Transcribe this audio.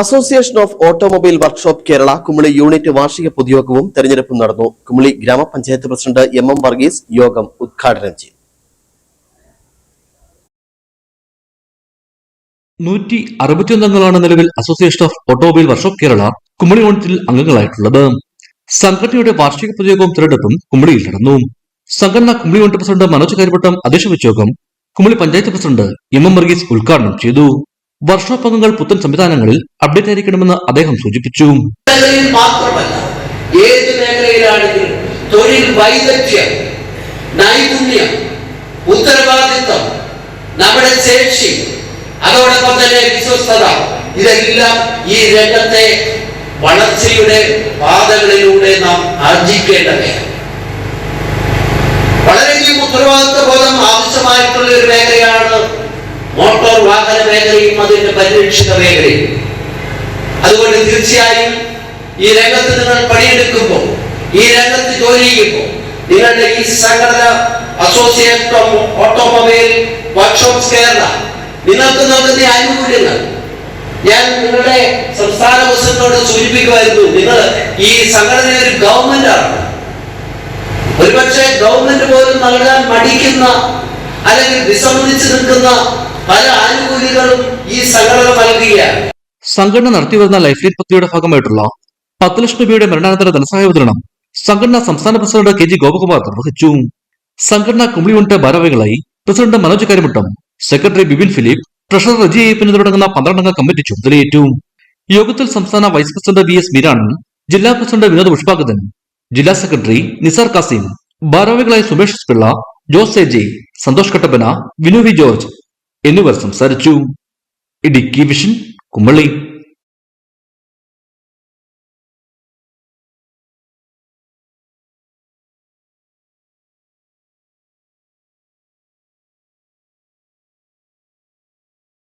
Association of automobile workshop Kerala Kumily unit വാർഷിക പൊതുയോഗവും തെരഞ്ഞെടുപ്പും നടന്നു. കുമളി ഗ്രാമപഞ്ചായത്ത് പ്രസിഡന്റ് എം വർഗീസ് യോഗം ഉദ്ഘാടനം ചെയ്തു. 161 അംഗങ്ങളാണ് നിലവിൽ association of automobile workshop Kerala Kumily യൂണിറ്റിൽ അംഗങ്ങളായിട്ടുള്ളത്. സംഘടനയുടെ വാർഷിക പൊതുയോഗവും തെരഞ്ഞെടുപ്പും കുമളിയിൽ നടന്നു. സംഘടന കുമളി യൂണിറ്റ് പ്രസിഡന്റ് മനോജ് കാര്യവട്ടം അധ്യക്ഷ വഹിച്ച യോഗം കുമളി പഞ്ചായത്ത് പ്രസിഡന്റ് എം വർഗീസ് ഉദ്ഘാടനം ചെയ്തു. വർക്ക്ഷോപ്പ് അംഗങ്ങൾ പുത്തൻ സംവിധാനങ്ങളിൽ അപ്ഡേറ്റ് ആയിരിക്കണമെന്ന് അദ്ദേഹം സൂചിപ്പിച്ചു. മാത്രമല്ല, ഏത് മേഖലയിലാണെങ്കിലും തൊഴിൽ വൈദഗ്ധ്യം, നൈപുണ്യം, ഉത്തരവാദിത്വം, നമ്മുടെ ശേഷി, അതോടൊപ്പം തന്നെ വിശ്വസ്തത, ഇതെല്ലാം ഈ രംഗത്തെ വളർച്ചയുടെ പാതകളിലൂടെ നാം ആർജിക്കേണ്ടതാണ്. വളരെയധികം ഉത്തരവാദിത്വ ബോധം ആവശ്യമായിട്ടുള്ള ഒരു മേഖലയാണ് മോട്ടോർ വാഹന മേഖലയും അതിന്റെ പരിരക്ഷിത മേഖലയും. അതുകൊണ്ട് തീർച്ചയായും ഈ രംഗത്ത് നിങ്ങൾ പണിയെടുക്കുമ്പോൾ, ഈ രംഗത്ത് ജോലി ചെയ്യുമ്പോൾ, നിങ്ങളുടെ ഈ സംഘടന association of automobile workshops Kerala നിങ്ങൾക്ക് നൽകുന്ന ആനുകൂല്യങ്ങൾ ഞാൻ നിങ്ങളുടെ സംസ്ഥാന പ്രസിഡന്റിനോട് സൂചിപ്പിക്കുമായിരുന്നു. നിങ്ങൾ ഈ സംഘടന ഒരു ഗവൺമെന്റ് ആണ്. ഒരുപക്ഷെ ഗവൺമെന്റ് പോലും നൽകാൻ മടിക്കുന്ന അല്ലെങ്കിൽ വിസമ്മതിച്ചു നിൽക്കുന്ന പല ആനുകൂല്യങ്ങളും ഈ സംഘടന നൽകുകയാണ്. സംഘടന നടത്തിവരുന്ന ലൈഫ് ലൈൻ പദ്ധതിയുടെ ഭാഗമായിട്ടുള്ള 10 ലക്ഷം രൂപയുടെ മരണാനന്തര ധനസഹായ വിതരണം സംഘടന സംസ്ഥാന പ്രസിഡന്റ് കെ ജി ഗോപകുമാർ നിർവഹിച്ചു. സംഘടന കുമളി യൂണിറ്റ് ഭാരവാഹികളായി president Manoj Karyamuttam, secretary Bibin Philip, treasurer Reji Ayyappan എന്നിവരടങ്ങുന്ന 12 അംഗ കമ്മിറ്റി ചുമതലയേറ്റു. യോഗത്തിൽ സംസ്ഥാന vice president V S Meeranan, ജില്ലാ പ്രസിഡന്റ് വിനോദ് പുഷ്പാകതൻ, ജില്ലാ സെക്രട്ടറി നിസാർ കാസിം, ഭാരവാഹികളായ Sumesh Pillai, Jose A J, Santhosh Kattappana, Vinu V George എന്നിവർ സംസാരിച്ചു. ഇടുക്കി വിഷൻ, കുമളി.